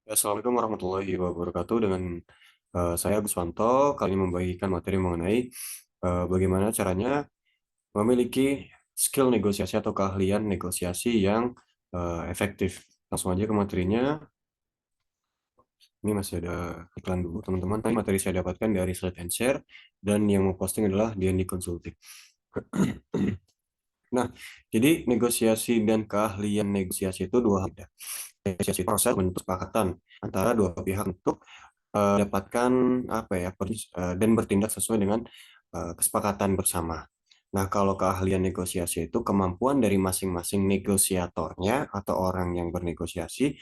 Assalamualaikum warahmatullahi wabarakatuh. Dengan saya Guswanto kali ini membagikan materi mengenai bagaimana caranya memiliki skill negosiasi atau keahlian negosiasi yang efektif. Langsung aja ke materinya. Ini masih ada iklan dulu, teman-teman. Tadi materi saya dapatkan dari Slide and Share dan yang memposting adalah D&D Consulting. Nah, jadi negosiasi dan keahlian negosiasi itu dua hal beda. Negosiasi proses bentuk kesepakatan antara dua pihak untuk mendapatkan apa ya dan bertindak sesuai dengan kesepakatan bersama. Nah, kalau keahlian negosiasi itu kemampuan dari masing-masing negosiatornya atau orang yang bernegosiasi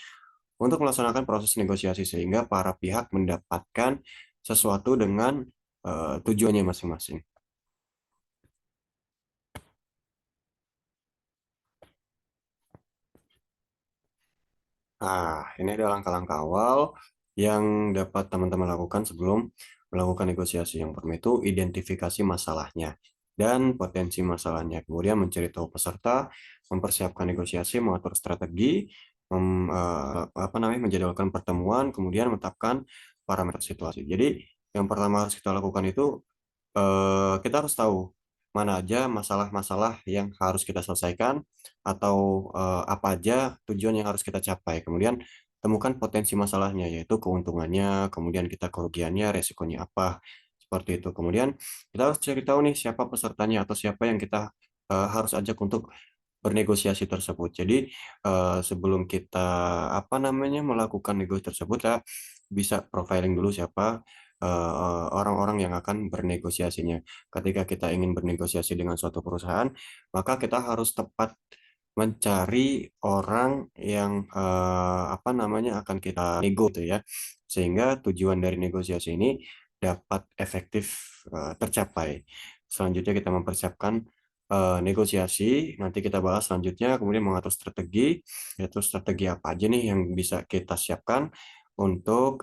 untuk melaksanakan proses negosiasi sehingga para pihak mendapatkan sesuatu dengan tujuannya masing-masing. Nah, ini ada langkah-langkah awal yang dapat teman-teman lakukan sebelum melakukan negosiasi. Yang pertama itu identifikasi masalahnya dan potensi masalahnya. Kemudian mencari tahu peserta, mempersiapkan negosiasi, mengatur strategi, menjadwalkan pertemuan, kemudian menetapkan parameter situasi. Jadi, yang pertama harus kita lakukan itu kita harus tahu mana aja masalah-masalah yang harus kita selesaikan atau apa aja tujuan yang harus kita capai. Kemudian temukan potensi masalahnya, yaitu keuntungannya, kemudian kita kerugiannya, resikonya apa, seperti itu. Kemudian kita harus cari tahu nih siapa pesertanya atau siapa yang kita harus ajak untuk bernegosiasi tersebut. Jadi sebelum kita melakukan negosiasi tersebut, kita bisa profiling dulu siapa orang-orang yang akan bernegosiasinya. Ketika kita ingin bernegosiasi dengan suatu perusahaan, maka kita harus tepat mencari orang yang akan kita nego tuh ya, sehingga tujuan dari negosiasi ini dapat efektif tercapai. Selanjutnya kita mempersiapkan negosiasi, nanti kita bahas selanjutnya, kemudian mengatur strategi, yaitu strategi apa aja nih yang bisa kita siapkan untuk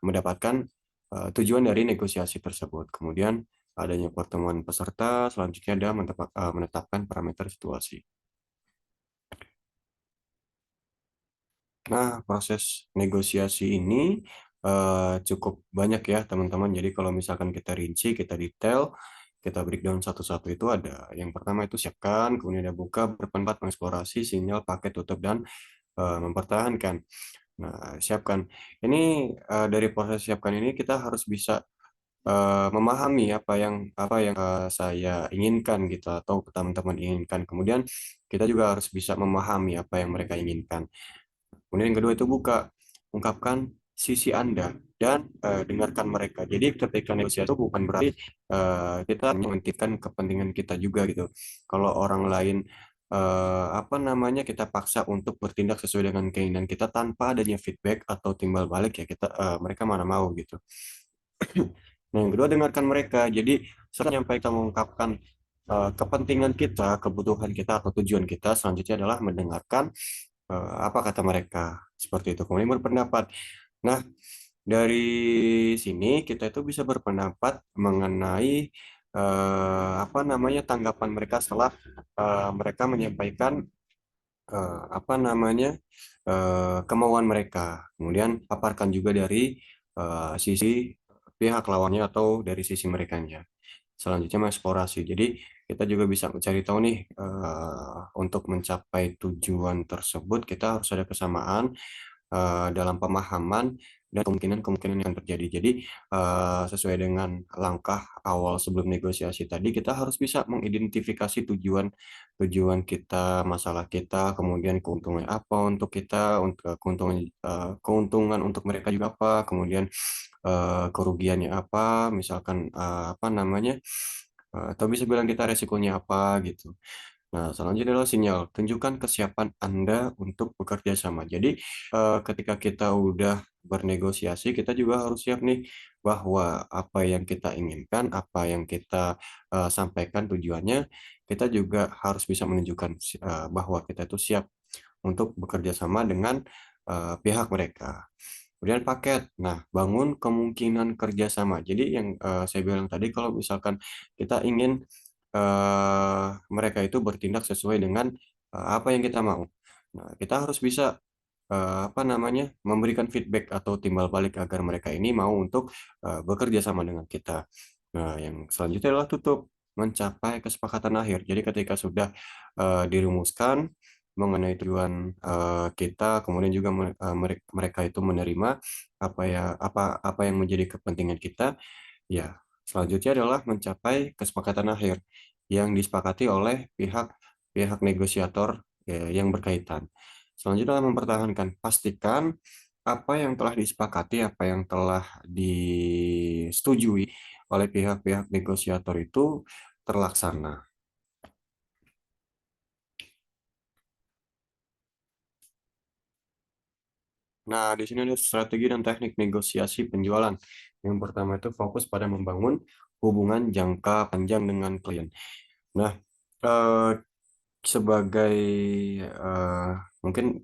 mendapatkan tujuan dari negosiasi tersebut. Kemudian adanya pertemuan peserta, selanjutnya ada menetapkan parameter situasi. Nah, proses negosiasi ini cukup banyak ya, teman-teman. Jadi kalau misalkan kita rinci, kita detail, kita breakdown satu-satu itu ada. Yang pertama itu siapkan, kemudian ada buka, berpendapat, mengeksplorasi, sinyal, pakai, tutup, dan mempertahankan. Nah, siapkan. Ini dari proses siapkan ini kita harus bisa memahami apa yang saya inginkan gitu atau teman-teman inginkan. Kemudian kita juga harus bisa memahami apa yang mereka inginkan. Kemudian yang kedua itu buka, ungkapkan sisi Anda dan dengarkan mereka. Jadi ketika negosiasi itu bukan berarti kita menghentikan kepentingan kita juga gitu. Kalau orang lain kita paksa untuk bertindak sesuai dengan keinginan kita tanpa adanya feedback atau timbal balik ya mereka mana mau gitu. Nah, yang kedua dengarkan mereka. Jadi setelah menyampaikan mengungkapkan kepentingan kita, kebutuhan kita atau tujuan kita, selanjutnya adalah mendengarkan apa kata mereka seperti itu. Kemudian berpendapat. Nah, dari sini kita itu bisa berpendapat mengenai tanggapan mereka setelah mereka menyampaikan kemauan mereka. Kemudian paparkan juga dari sisi pihak lawannya atau dari sisi merekanya. Selanjutnya mengeksplorasi. Jadi kita juga bisa mencari tahu nih untuk mencapai tujuan tersebut kita harus ada kesamaan dalam pemahaman dan kemungkinan-kemungkinan yang terjadi. Jadi sesuai dengan langkah awal sebelum negosiasi tadi kita harus bisa mengidentifikasi tujuan kita, masalah kita, kemudian keuntungan apa untuk kita, untuk keuntungan untuk mereka juga apa, kemudian kerugiannya apa, misalkan atau bisa bilang kita resikonya apa gitu. Nah, selanjutnya adalah sinyal. Tunjukkan kesiapan Anda untuk bekerja sama. Jadi, ketika kita udah bernegosiasi, kita juga harus siap nih bahwa apa yang kita inginkan, apa yang kita sampaikan tujuannya, kita juga harus bisa menunjukkan bahwa kita itu siap untuk bekerja sama dengan pihak mereka. Kemudian paket. Nah, bangun kemungkinan kerjasama. Jadi yang saya bilang tadi, kalau misalkan kita ingin mereka itu bertindak sesuai dengan apa yang kita mau. Nah, kita harus bisa apa namanya, memberikan feedback atau timbal balik agar mereka ini mau untuk bekerja sama dengan kita. Nah, yang selanjutnya adalah tutup, mencapai kesepakatan akhir. Jadi ketika sudah dirumuskan mengenai tujuan kita, kemudian juga mereka itu menerima apa yang menjadi kepentingan kita, ya, selanjutnya adalah mencapai kesepakatan akhir yang disepakati oleh pihak negosiator yang berkaitan. Selanjutnya adalah mempertahankan, pastikan apa yang telah disepakati, apa yang telah disetujui oleh pihak-pihak negosiator itu terlaksana. Nah, di sini ada strategi dan teknik negosiasi penjualan. Yang pertama itu fokus pada membangun hubungan jangka panjang dengan klien. Nah, eh, sebagai eh, mungkin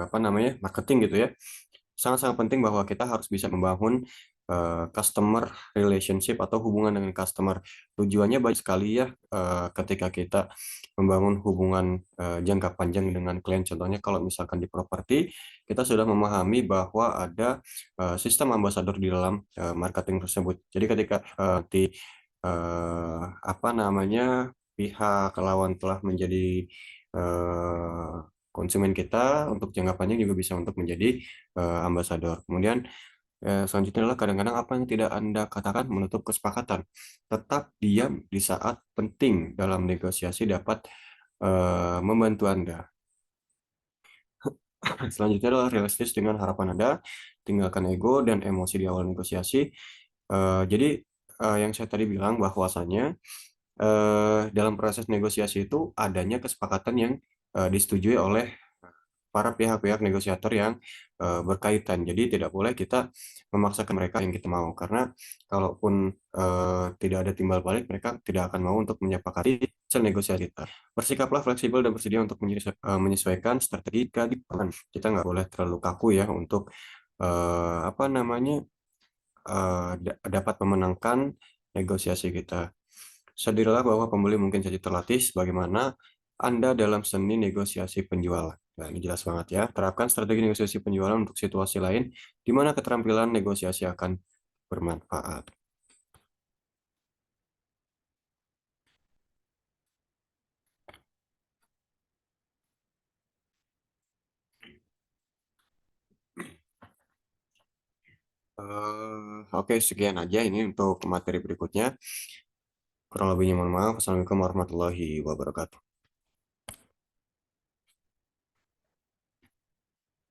apa namanya, marketing gitu ya, sangat-sangat penting bahwa kita harus bisa membangun customer relationship atau hubungan dengan customer. Tujuannya baik sekali ya, ketika kita membangun hubungan jangka panjang dengan klien. Contohnya kalau misalkan di properti, kita sudah memahami bahwa ada sistem ambassador di dalam marketing tersebut. Jadi ketika di apa namanya, pihak lawan telah menjadi eh, konsumen kita, untuk jangka panjang juga bisa untuk menjadi ambasador. Kemudian selanjutnya adalah kadang-kadang apa yang tidak Anda katakan menutup kesepakatan. Tetap diam di saat penting dalam negosiasi dapat membantu Anda. Selanjutnya adalah realistis dengan harapan Anda, tinggalkan ego dan emosi di awal negosiasi. Jadi yang saya tadi bilang bahwasanya dalam proses negosiasi itu adanya kesepakatan yang disetujui oleh para pihak-pihak negosiator yang berkaitan. Jadi tidak boleh kita memaksakan mereka yang kita mau, karena kalaupun tidak ada timbal balik, mereka tidak akan mau untuk menyepakati hasil negosiasi kita. Bersikaplah fleksibel dan bersedia untuk menyesuaikan strategi keadilan. Kita nggak boleh terlalu kaku ya untuk apa namanya, dapat memenangkan negosiasi kita. Sadarilah bahwa pembeli mungkin saja terlatih sebagaimana Anda dalam seni negosiasi penjualan. Nah, ini jelas banget ya. Terapkan strategi negosiasi penjualan untuk situasi lain di mana keterampilan negosiasi akan bermanfaat. Oke, sekian aja ini untuk materi berikutnya. Kurang lebihnya mohon maaf. Assalamualaikum warahmatullahi wabarakatuh.